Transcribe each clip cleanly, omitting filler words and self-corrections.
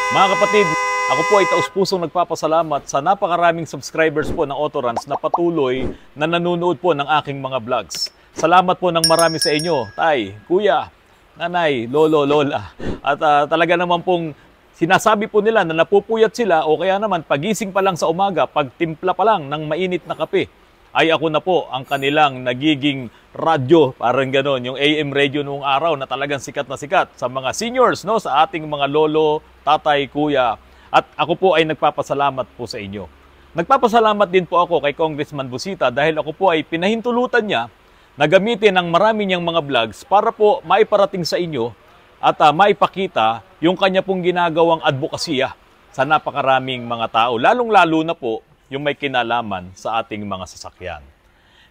Mga kapatid, ako po ay taus-pusong nagpapasalamat sa napakaraming subscribers po ng Autorans na patuloy na nanonood po ng aking mga vlogs. Salamat po ng marami sa inyo, tay, kuya, nanay, lolo, lola. At talaga naman pong sinasabi po nila na napupuyat sila o kaya naman pagising pa lang sa umaga, pagtimpla pa lang ng mainit na kape, ay ako na po ang kanilang nagiging radyo, parang gano'n, yung AM radio noong araw na talagang sikat na sikat sa mga seniors, no, sa ating mga lolo, tatay, kuya. At ako po ay nagpapasalamat po sa inyo. Nagpapasalamat din po ako kay Congressman Busita dahil ako po ay pinahintulutan niya na gamitin ang marami niyang mga vlogs para po maiparating sa inyo at maipakita yung kanya pong ginagawang advokasya sa napakaraming mga tao, lalong-lalo na po yung may kinalaman sa ating mga sasakyan.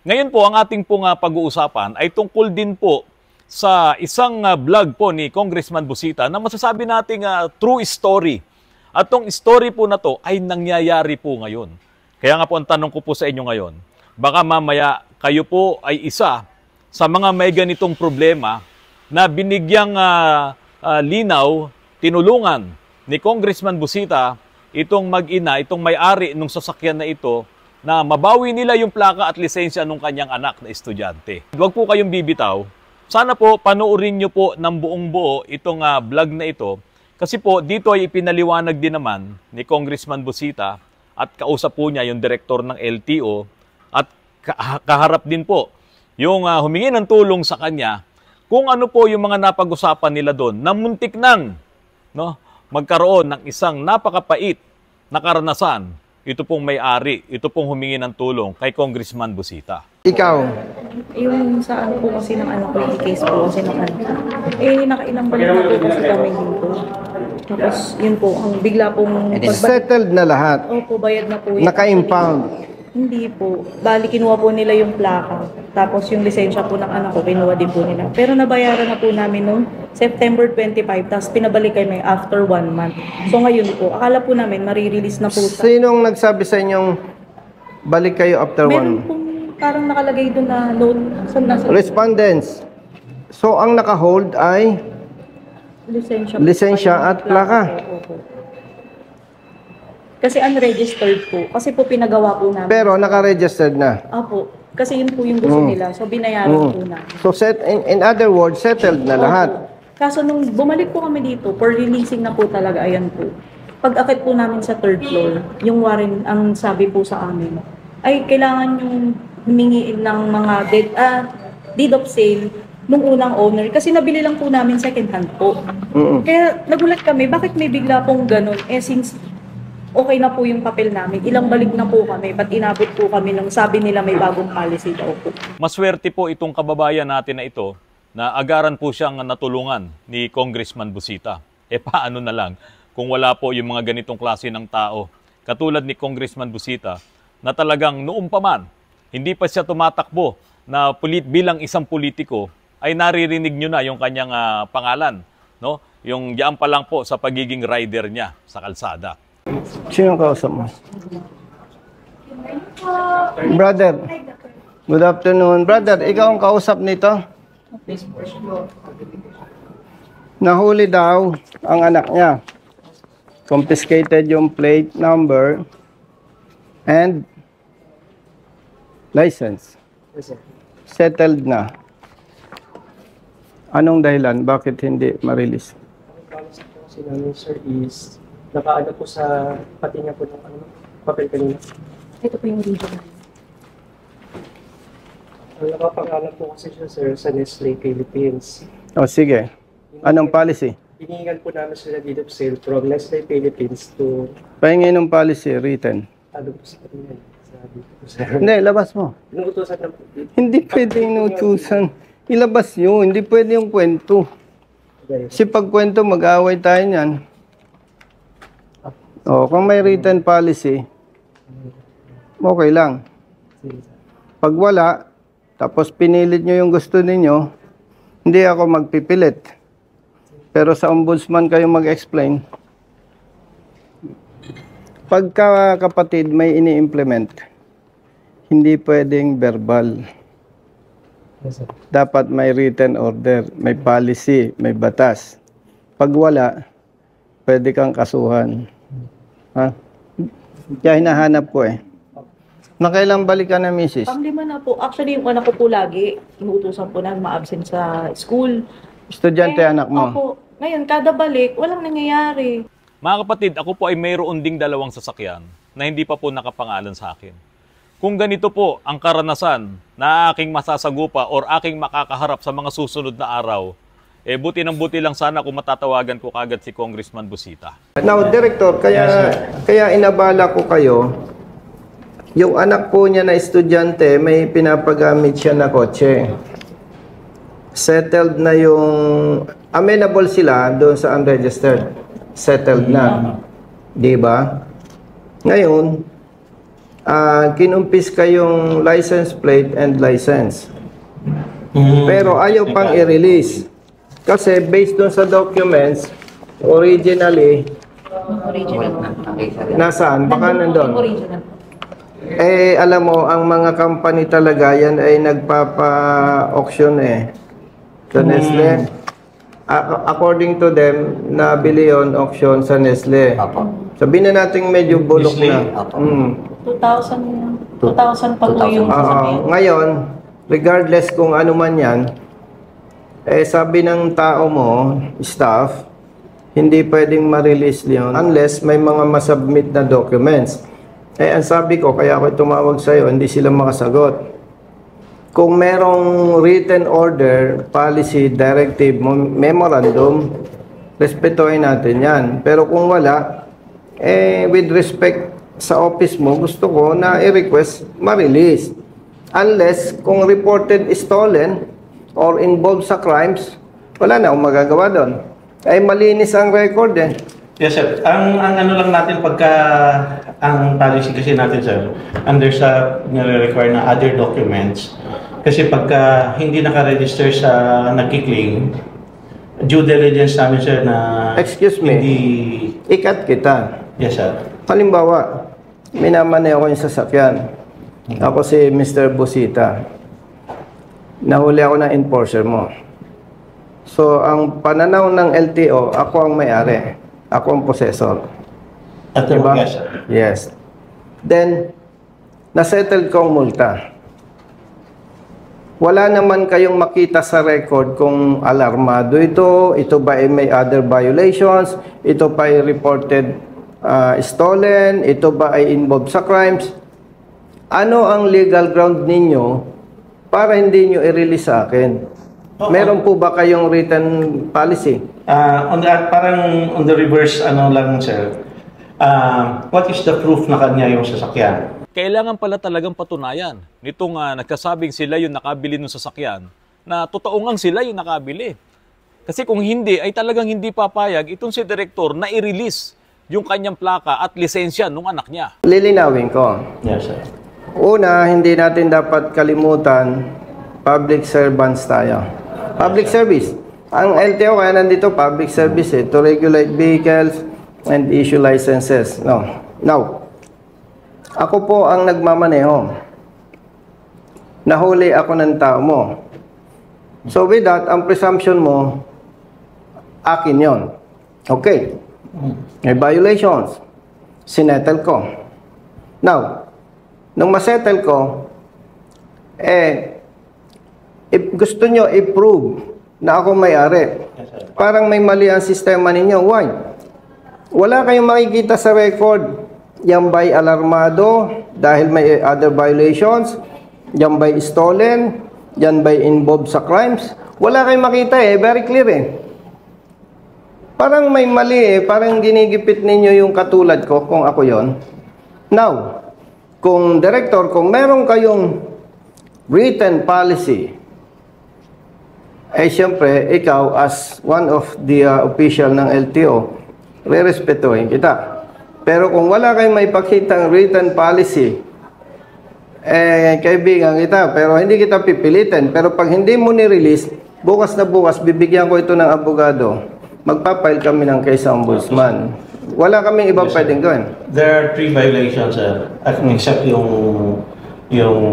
Ngayon po, ang ating pong pag-uusapan ay tungkol din po sa isang vlog po ni Congressman Busita na masasabi nating true story. At tong story po na to ay nangyayari po ngayon. Kaya nga po ang tanong ko po sa inyo ngayon, baka mamaya kayo po ay isa sa mga may ganitong problema na binigyang linaw, tinulungan ni Congressman Busita itong mag-ina, itong may-ari ng sasakyan na ito na mabawi nila yung plaka at lisensya ng kanyang anak na estudyante. Huwag po kayong bibitaw. Sana po panoorin nyo po ng buong buo itong vlog na ito kasi po dito ay ipinaliwanag din naman ni Congressman Busita at kausap po niya yung direktor ng LTO at kaharap din po yung humingi ng tulong sa kanya kung ano po yung mga napag-usapan nila doon na muntik nang magkaroon ng isang napakapait na karanasan. Ito pong may-ari, ito pong humingi ng tulong kay Congressman Busita. Ikaw? Yung sa ano po kasi ng anak ko, yung case po kasi ng anak ko. Nakailang balik na po kasi kami dito. Tapos yun po, ang bigla pong... Settled na lahat? Opo, bayad na po. Naka-impound? Hindi po. Bali, kinuha po nila yung plaka. Tapos yung lisensya po ng anak ko, kinuha din po nila. Pero nabayaran na po namin noong September 25, tapos pinabalik kami after 1 month. So ngayon po, akala po namin marirelease na po. Sinong nagsabi sa inyong balik kayo after 1 month? Meron pong parang nakalagay doon na loan. Respondents. So ang naka-hold ay lisensya at plaka. Opo. Kasi unregistered po. Kasi po pinagawa po namin. Pero naka-registered na? Opo. Kasi yun po yung gusto nila. So binayaran po namin. So in other words, settled na lahat? Kaso nung bumalik po kami dito, for releasing na po talaga, ayan po. Pag-akit po namin sa 3rd floor, yung warrant, ang sabi po sa amin, ay kailangan yung humingiin ng mga deed of sale nung unang owner. Kasi nabili lang po namin second hand po. Kaya nagulat kami, bakit may bigla pong ganun? Since okay na po yung papel namin, ilang balik na po kami, ba't inabot po kami nung sabi nila may bagong policy daw po. Maswerte po itong kababayan natin na ito na agaran po siyang natulungan ni Congressman Busita. Paano na lang kung wala po yung mga ganitong klase ng tao, katulad ni Congressman Busita, na talagang noong pa man, hindi pa siya tumatakbo na bilang isang politiko, ay naririnig nyo na yung kanyang pangalan, no? Yung diyan pa lang po sa pagiging rider niya sa kalsada. Sino kausap mo? Brother, good afternoon. Brother, ikaw ang kausap nito? Nahuli daw ang anak niya. Confiscated yung plate number and license. Settled na. Anong dahilan? Bakit hindi ma-release? Kasi namin, sir, is nakaano po sa pati niya po ng papel kanina. Ito po yung video. Ang nakapangalan po kasi siya, sir, sa Nestle Philippines. O sige. Anong policy? Hinihingan po namin sila deed of sale from Nestle Philippines to Pahingi ng policy written. ano po sa kanina. Sabi po, sir. Hindi, labas mo. Inuutosan na po. Hindi pwede inutusan. Ilabas nyo. Hindi pwede yung kwento. Kasi pag kwento, mag-away tayo niyan. O, kung may written policy, okay lang. Pag wala, tapos pinilit nyo yung gusto ninyo, hindi ako magpipilit. Pero sa ombudsman kayo mag-explain. Pagka kapatid may ini-implement, hindi pwedeng verbal. Dapat may written order, may policy, may batas. Pag wala, pwede kang kasuhan. Ha? Kaya hinahanap ko eh. Nakailang balik ka na, misis? Pang-5 na po. Actually, yung anak ko po lagi, inuutosan po na ma-absent sa school. Estudyante anak mo? Opo. Ngayon, kada balik, walang nangyayari. Mga kapatid, ako po ay mayroon ding 2 sasakyan na hindi pa po nakapangalan sa akin. Kung ganito po ang karanasan na aking masasagupa or aking makakaharap sa mga susunod na araw, buti ng buti lang sana kung matatawagan ko kagad si Congressman Busita. Now, Director, kaya inabala ko kayo, yung anak po niya na estudyante, may pinapagamit siya na kotse. Settled na yung, amenable sila doon sa unregistered. Settled na. Di ba? Ngayon, kinumpis kayong license plate and license. Pero ayaw pang i-release. Kasi based doon sa documents, originally, Original. nasaan? Baka nandun. Original. Alam mo, ang mga company talaga, yan ay nagpapa-auction sa Nestle. According to them, nabili yon auction sa Nestle. Sabihin na natin medyo bulok na. 2,000 pa po yung sasakyan. Ngayon, regardless kung ano man yan, sabi ng tao mo, staff, hindi pwedeng ma-release yun unless may mga masubmit na documents. Ang sabi ko, kaya ako tumawag sa'yo, hindi sila makasagot. Kung merong written order, policy, directive, memorandum, respetuhin natin yan. Pero kung wala, with respect sa office mo, gusto ko na i-request ma-release. Unless kung reported stolen or involved sa crimes, wala na akong magagawa doon. Malinis ang record Yes, sir. Ang ano lang natin pagka ang policy kasi natin, sir, under sa nire-require na other documents, kasi pagka hindi naka-register sa nagki-claim, due diligence namin, sir, na Excuse me. hindi... Ikat kita. Yes, sir. Halimbawa, minamanay ako yung sasakyan. Ako si Mr. Busita. Nahuli ako ng enforcer mo. So, ang pananaw ng LTO, ako ang may-ari. Ako ang possessor. At Diba? yes, sir. Yes. Then, nasettle kong multa. Wala naman kayong makita sa record kung alarmado ito ba ay may other violations, ito pa ay reported stolen, ito ba ay involved sa crimes. Ano ang legal ground ninyo para hindi nyo i-release sa akin? Meron po ba kayong written policy? Parang on the reverse, ano lang, sir. What is the proof na kanya yung sasakyan? Kailangan pala talagang patunayan nitong nagkasabing sila yung nakabili ng sasakyan na totoo ngang sila yung nakabili. Kasi kung hindi, ay talagang hindi papayag itong si Direktor na i-release yung kanyang plaka at lisensya ng anak niya. Lilinawin ko. Yes, sir. Una, hindi natin dapat kalimutan, public servants tayo. Public service. Ang LTO kaya nandito, public service to regulate vehicles and issue licenses. No. Now, ako po ang nagmamaneho. Nahuli ako ng tao mo. So with that, ang presumption mo, akin yon. Okay. May violations. Sinettle ko. Now, nung masettle ko, if gusto nyo i-prove na ako may-ari, parang may mali ang sistema ninyo. Why? Wala kayong makikita sa record. Yan ba'y alarmado dahil may other violations? Yan ba'y stolen? Yan ba'y involved sa crimes? Wala kayong makita very clear Parang may mali parang ginigipit ninyo yung katulad ko kung ako yon. Now, kung director, kung meron kayong written policy, siyempre, ikaw as one of the official ng LTO, re-respetuhin kita. Pero kung wala kayong may pakitang written policy, kaibigan kita, pero hindi kita pipilitin. Pero pag hindi mo ni-release, bukas na bukas, bibigyan ko ito ng abogado. Magpapile kami ng case sa ombudsman. Wala kaming ibang pwedeng gawin. There are 3 violations, sir, except yung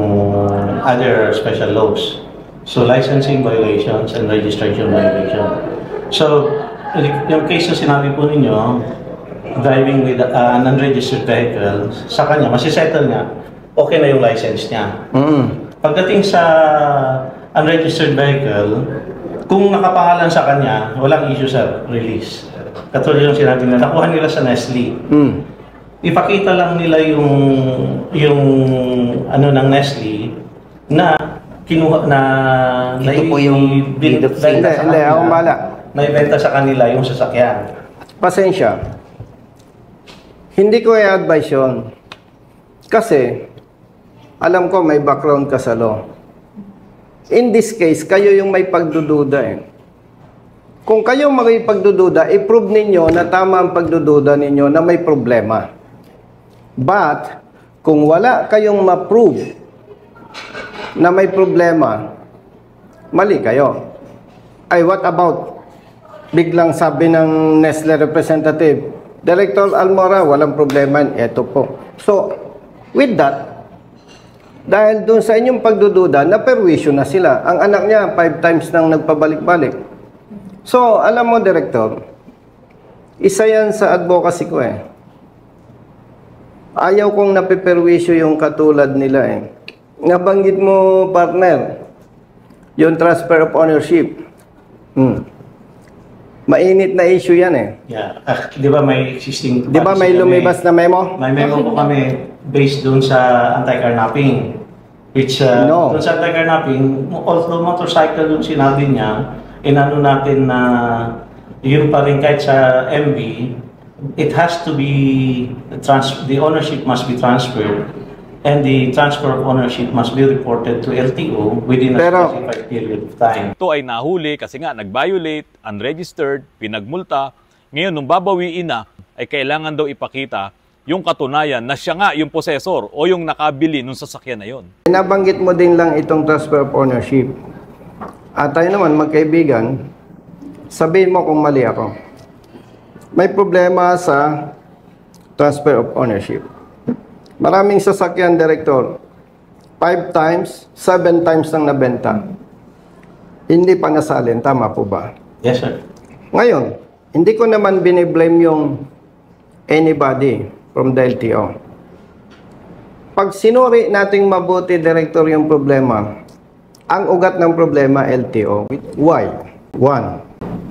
other special laws. So, licensing violations and registration violation. So, yung case na sinabi po ninyo, driving with an unregistered vehicle, sa kanya, masisettle niya, okay na yung license niya. Pagdating sa unregistered vehicle, kung nakapangalan sa kanya, walang issue sir, release. Katulad yung sinabi nila, nakuha nila sa Nestle. Ipakita lang nila yung ano ng Nestle na kinuha na Ito po yung deed of sale. Hindi, ako bala. naibenta sa kanila yung sasakyan. Pasensya. Hindi ko i-advise yun. Kasi, alam ko may background ka sa law. In this case, kayo yung may pagdududa eh. Kung kayo may pagdududa, i-prove ninyo na tama ang pagdududa ninyo na may problema. But, kung wala kayong ma-prove na may problema, mali kayo. Ay, what about, biglang sabi ng Nestle representative, Director Almora, walang problema, eto po. So, with that, dahil doon sa inyong pagdududa, naperwisyo na sila. Ang anak niya, 5 times nang nagpabalik-balik. So, alam mo, Director, isa yan sa advocacy ko eh. Ayaw kong napiperwisyo yung katulad nila eh. Nabanggit mo, partner, yung transfer of ownership. Mainit na issue yan eh. Yeah. Di ba may existing... Di ba may lumibas na memo? May memo po kami based doon sa anti-carnapping. Which, No. doon sa anti-carnapping, although motorcycle yung sinabi niya, inano natin na yun pa rin kahit sa MB, it has to be, the ownership must be transferred and the transfer of ownership must be reported to LTO within a specified period of time. Ito ay nahuli kasi nga nag-violate, unregistered, pinagmulta. Ngayon, nung babawiin na, ay kailangan daw ipakita yung katunayan na siya nga yung possessor o yung nakabili ng sasakyan na yon. Nabanggit mo din lang itong transfer of ownership. At tayo naman, magkaibigan, sabihin mo kung mali ako. May problema sa transfer of ownership. Maraming sasakyan, Director. 5 times, 7 times nang nabenta. Hindi pa nasalin. Tama po ba? Yes, sir. Ngayon, hindi ko naman biniblame yung anybody from the LTO. Pag sinuri nating mabuti, Director, yung problema, ang ugat ng problema, LTO. Why? One,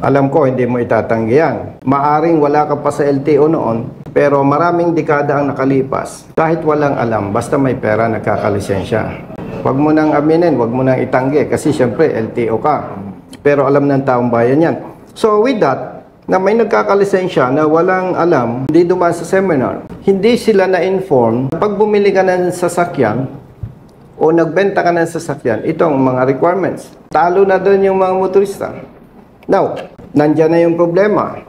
alam ko, hindi mo itatanggi yan. Maaring wala ka pa sa LTO noon, pero maraming dekada ang nakalipas. Kahit walang alam, basta may pera, nagkakalisensya. Huwag mo nang aminin, huwag mo nang itanggi, kasi syempre, LTO ka. Pero alam ng taong bayan yan. So with that, na may nagkakalisensya na walang alam, hindi dumaan sa seminar, hindi sila na-inform, pag bumili ka ng sasakyan, o nagbenta ka ng sasakyan, itong mga requirements. Talo na doon yung mga motorista. Now, nandyan na yung problema.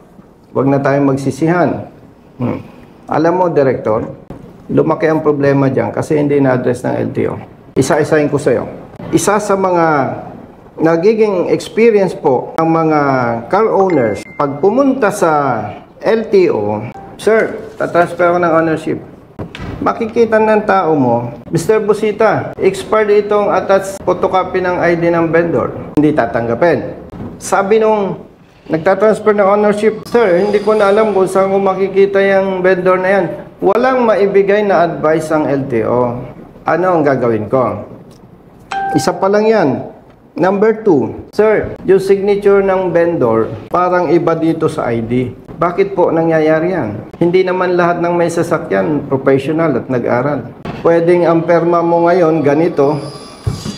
Huwag na tayong magsisihan. Alam mo, Director, lumaki ang problema dyan kasi hindi na-address ng LTO. Isa-isahin ko sa'yo. Isa sa mga nagiging experience po ng mga car owners, pag pumunta sa LTO, Sir, tatransfer ko ng ownership. Makikita ng tao mo, Mr. Busita, expired itong attached photocopy ng ID ng vendor. Hindi tatanggapin. Sabi nung nagtatransfer ng ownership, Sir, hindi ko na alam kung saan ko makikita yung vendor na yan. Walang maibigay na advice ang LTO. Ano ang gagawin ko? Isa pa lang yan. Number 2, Sir, yung signature ng vendor parang iba dito sa ID. Bakit po nangyayari yan? Hindi naman lahat ng may sasakyan professional at nag-aral. Pwedeng ang perma mo ngayon ganito,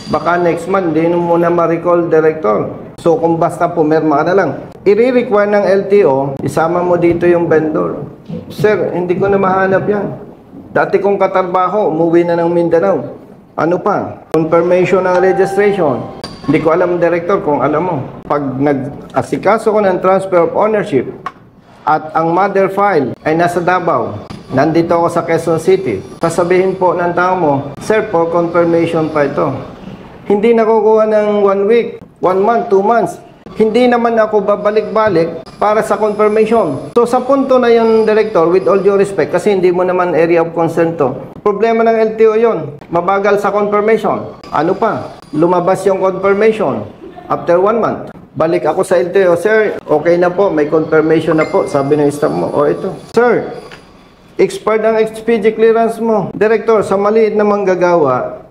baka next month din mo na ma-recall, Director. So kung basta pumirma ka na lang, i-require ng LTO, isama mo dito yung vendor. Sir, hindi ko na mahanap yan. Dati kong katrabaho, umuwi na ng Mindanao. Ano pa? Confirmation ng registration. Hindi ko alam, Director, kung alam mo. Pag nag-asikaso ko ng transfer of ownership at ang mother file ay nasa Davao, nandito ako sa Quezon City, sasabihin po ng tao mo, Sir, for confirmation pa ito. Hindi nakukuha ng 1 week, 1 month, 2 months. Hindi naman ako babalik-balik para sa confirmation. So sa punto na yun, Director, with all due respect, kasi hindi mo naman area of concern to. Problema ng LTO yun. Mabagal sa confirmation. Ano pa? Lumabas yung confirmation after 1 month. Balik ako sa LTO, sir, okay na po, may confirmation na po, sabi ng staff mo. O ito, sir, expired ang HPG clearance mo. Director, sa maliit na manggagawa,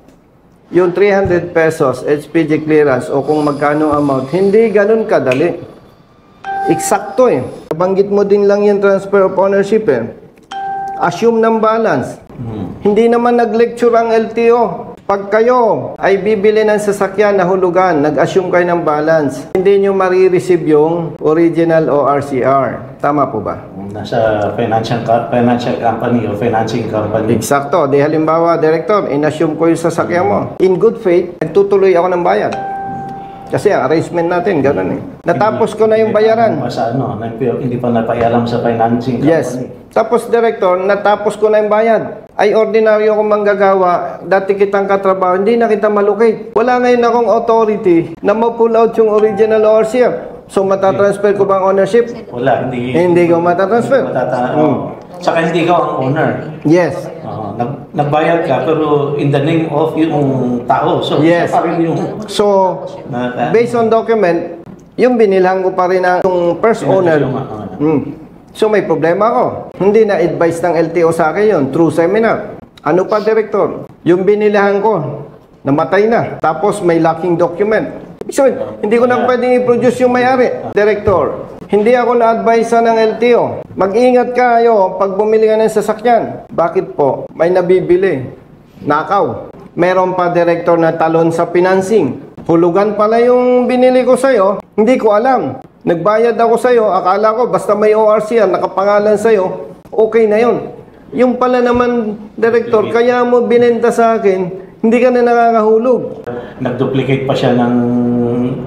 yung 300 pesos HPG clearance o kung magkano amount, hindi ganun kadali. Eksakto eh. Banggit mo din lang yung transfer of ownership eh. Assume ng balance. Hindi naman nag-lecture ang LTO. Pag kayo ay bibili ng sasakyan na hulugan, nag-assume kayo ng balance, hindi nyo marireceive yung original ORCR. Tama po ba? Nasa financial company o financing company. Eksakto. Di halimbawa, Director, in-assume ko yung sasakyan mo. In good faith, nagtutuloy ako ng bayad. Kasi ang arrangement natin, gano'n eh. Natapos ko na yung bayaran. Hindi pa napaialam sa financing company. Yes. Tapos, Director, natapos ko na yung bayad. Ay ordinaryo akong manggagawa, dati kitang katrabaho, hindi na kita malocate. Wala ngayon akong authority na ma-pull out yung original ORCR. So, matatransfer ko ba ang ownership? Wala, hindi. Hindi ko matatransfer. Saka hindi ka ang owner. Yes. Nagbayad ka, pero in the name of yung tao. So, Yes. siya pa rin yung... So, based on document, yung binilhan ko pa rin ang first owner. So, may problema ako. Hindi na advice ng LTO sa akin yun. True seminar. Ano pa, Director? Yung binilhan ko, namatay na. Tapos, may lacking document. So, hindi ko na pwedeng i-produce yung may-ari. Director, hindi ako na-advise ng LTO. Mag-ingat kayo pag bumili ka ng sasakyan. Bakit po? May nabibili. Nakaw. Meron pa, Director, na talon sa financing. Hulugan pala yung binili ko sa'yo. Hindi ko alam. Nagbayad ako sa'yo. Akala ko, basta may ORCR, nakapangalan sa'yo, okay na yun. Yung pala naman, Director, kaya mo binenta sa akin, hindi ka na nakakahulog. Nag-duplicate pa siya ng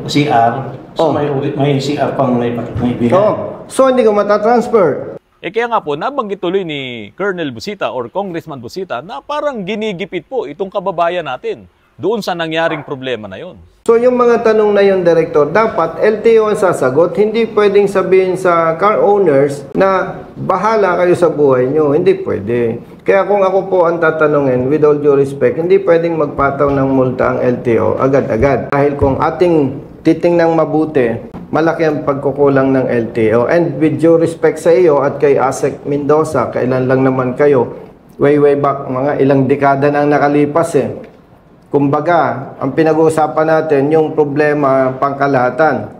CR. So, may CR pang may bilang. So, hindi ko matatransfer. Kaya nga po, nabanggit tuloy ni Colonel Busita or Congressman Busita na parang ginigipit po itong kababayan natin doon sa nangyaring problema na yon. So, yung mga tanong na yun, Director, dapat LTO ang sasagot. Hindi pwedeng sabihin sa car owners na bahala kayo sa buhay nyo. Hindi pwede. Kaya kung ako po ang tatanungin, with all due respect, hindi pwedeng magpataw ng multa ang LTO agad-agad. Dahil kung ating titingnang mabuti, malaki ang pagkukulang ng LTO. And with due respect sa iyo at kay Asek Mendoza, kailan lang naman kayo, way back, mga ilang dekada nang nakalipas eh. Kumbaga, ang pinag-uusapan natin, yung problema pangkalahatan.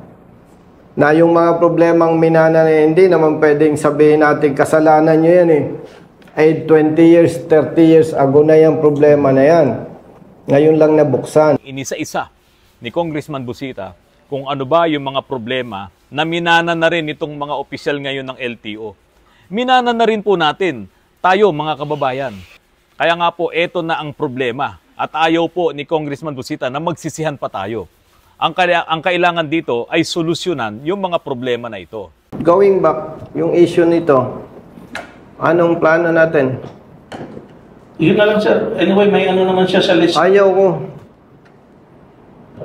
Na yung mga problemang minana na hindi naman pwedeng sabihin natin kasalanan nyo yan eh. Ay 20 years, 30 years ago na yung problema na yan. Ngayon lang nabuksan. Inisa-isa ni Congressman Busita kung ano ba yung mga problema na minana na rin itong mga opisyal ngayon ng LTO. Minana na rin po natin, tayo mga kababayan. Kaya nga po, eto na ang problema. At ayaw po ni Congressman Busita na magsisihan pa tayo. Ang kailangan dito ay solusyonan yung mga problema na ito. Going back, yung issue nito, anong plano natin? Yun na lang, sir. Anyway, may ano naman siya sa list. Ayaw ko.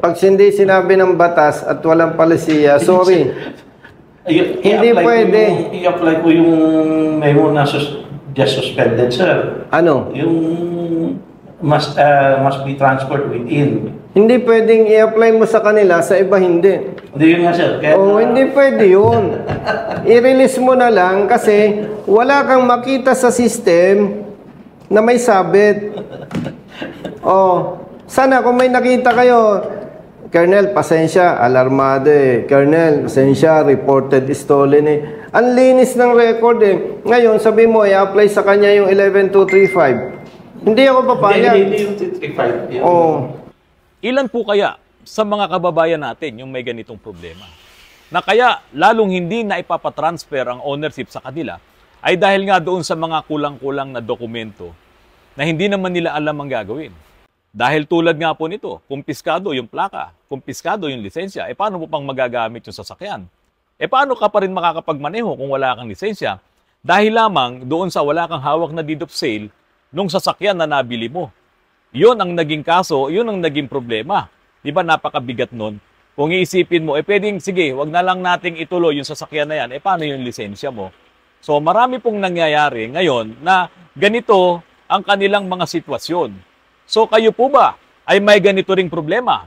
Pag hindi sinabi ng batas at walang palisiya, sorry. Hindi pwede. I-apply ko yung memo na just suspended, sir. Ano? Yung must be transferred within. Hindi pwedeng i-apply mo sa kanila, sa iba hindi. Hindi yun nga, sir. Kaya Hindi pwede yun. I-release mo na lang kasi wala kang makita sa system na may sabit. Sana kung may nakita kayo, Colonel, pasensya, alarmado eh. Colonel, pasensya, reported stolen eh. Ang linis ng record eh. Ngayon, sabi mo, i-apply sa kanya yung 11235. Hindi ako papayag. Hindi yung 235. Ilan po kaya sa mga kababayan natin yung may ganitong problema? Na kaya lalong hindi na ipapatransfer ang ownership sa kanila ay dahil nga doon sa mga kulang-kulang na dokumento na hindi naman nila alam ang gagawin. Dahil tulad nga po nito, kumpiskado yung plaka, kumpiskado yung lisensya, paano mo pang magagamit yung sasakyan? Paano ka pa rin makakapagmaneho kung wala kang lisensya? Dahil lamang doon sa wala kang hawak na deed of sale nung sasakyan na nabili mo. Yun ang naging kaso, yun ang naging problema. Di ba napakabigat nun? Kung iisipin mo, pwedeng, sige, wag na lang nating ituloy yung sasakyan na yan, paano yung lisensya mo? So marami pong nangyayari ngayon na ganito ang kanilang mga sitwasyon. So kayo po ba ay may ganito ring problema?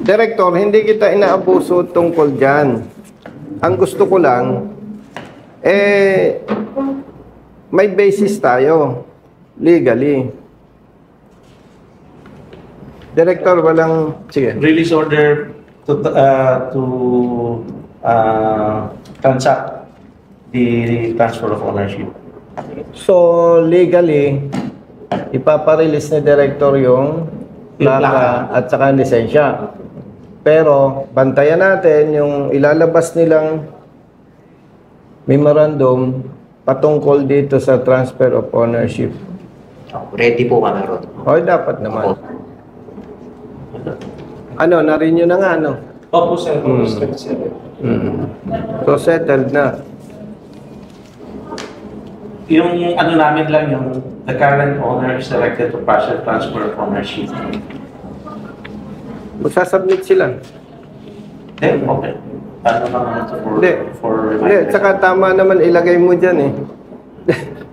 Director, hindi kita inaabuso tungkol dyan. Ang gusto ko lang, may basis tayo, legally. Director, walang... Sige. Release order to transact the transfer of ownership. So, legally, ipaparelease ni Director yung plaka at saka lisensya. Pero, bantayan natin yung ilalabas nilang memorandum patungkol dito sa transfer of ownership. Ready po kami ron. O, dapat naman. Ano, na-renew na nga, ano? Opo, sir. So, settled na. Yung ano namin lang, yung the current owner is directed to partial transfer of ownership. Magsasubmit sila. Then, okay. Ano naman ito for Hindi, tsaka tama naman ilagay mo dyan eh.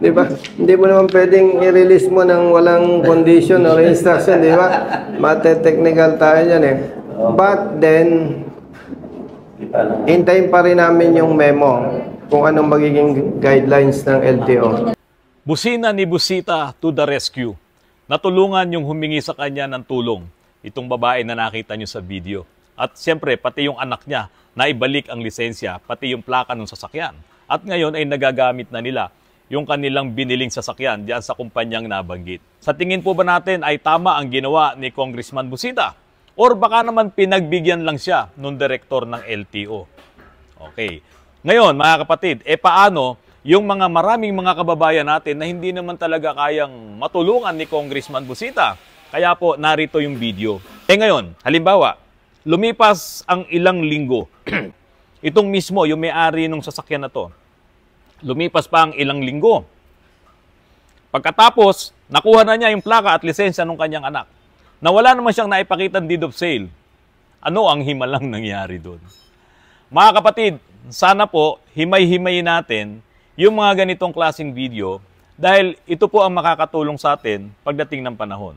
Di ba? Hindi mo naman pwedeng i-release mo ng walang condition or instruction, di ba? Mate-technical tayo dyan eh. But then, hintayin pa rin namin yung memo kung anong magiging guidelines ng LTO. Busina ni Busita to the rescue. Natulungan yung humingi sa kanya ng tulong. Itong babae na nakita nyo sa video. At siyempre, pati yung anak niya na ibalik ang lisensya, pati yung plaka ng sasakyan. At ngayon ay nagagamit na nila yung kanilang biniling sasakyan diyan sa kumpanyang nabanggit. Sa tingin po ba natin ay tama ang ginawa ni Congressman Busita? Or baka naman pinagbigyan lang siya nung direktor ng LTO? Okay. Ngayon, mga kapatid, paano yung maraming mga kababayan natin na hindi naman talaga kayang matulungan ni Congressman Busita? Kaya po, narito yung video. Ngayon, halimbawa, lumipas ang ilang linggo. Itong mismo, yung may-ari ng sasakyan na to, lumipas pa ang ilang linggo. Pagkatapos, nakuha na niya yung plaka at lisensya ng kanyang anak. Nawala naman siyang naipakitang deed of sale. Ano ang himalang nangyari doon? Mga kapatid, sana po, himay-himayin natin yung mga ganitong klaseng video dahil ito po ang makakatulong sa atin pagdating ng panahon.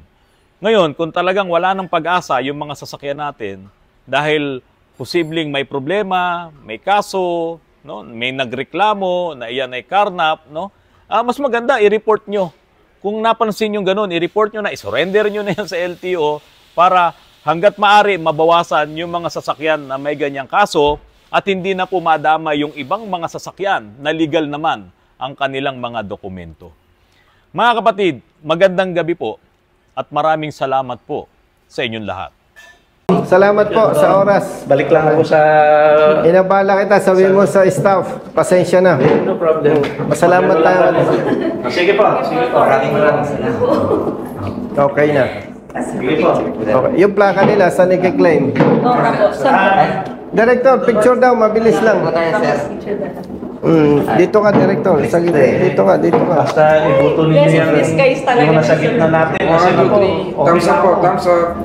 Ngayon, kung talagang wala ng pag-asa yung mga sasakyan natin dahil posibleng may problema, may kaso, no, may nagreklamo na iyan ay karnap, no, mas maganda i-report nyo. Kung napansin nyo ganun, i-report nyo na, i-surrender nyo na yan sa LTO para hanggat maaari mabawasan yung mga sasakyan na may ganyang kaso at hindi na po madama yung ibang mga sasakyan na legal naman ang kanilang mga dokumento. Mga kapatid, magandang gabi po. At maraming salamat po sa inyong lahat. Salamat po sa oras. Balik lang ako sa... Inabala kita, sabihin mo sa staff. Pasensya na. No problem. Masalamat tayo. Sige po. Sige po. Maraming salamat. Okay na. Sige po. Okay. Yung plaka nila, saan i-claim? Director, picture daw, mabilis lang. Dito ka, Director. Sa gitna. Dito ka. Basta ibuto ninyo Yes, yan. in this case talaga. Yung nasa gitna natin. Kasi na po. Thumbs up po, thumbs up.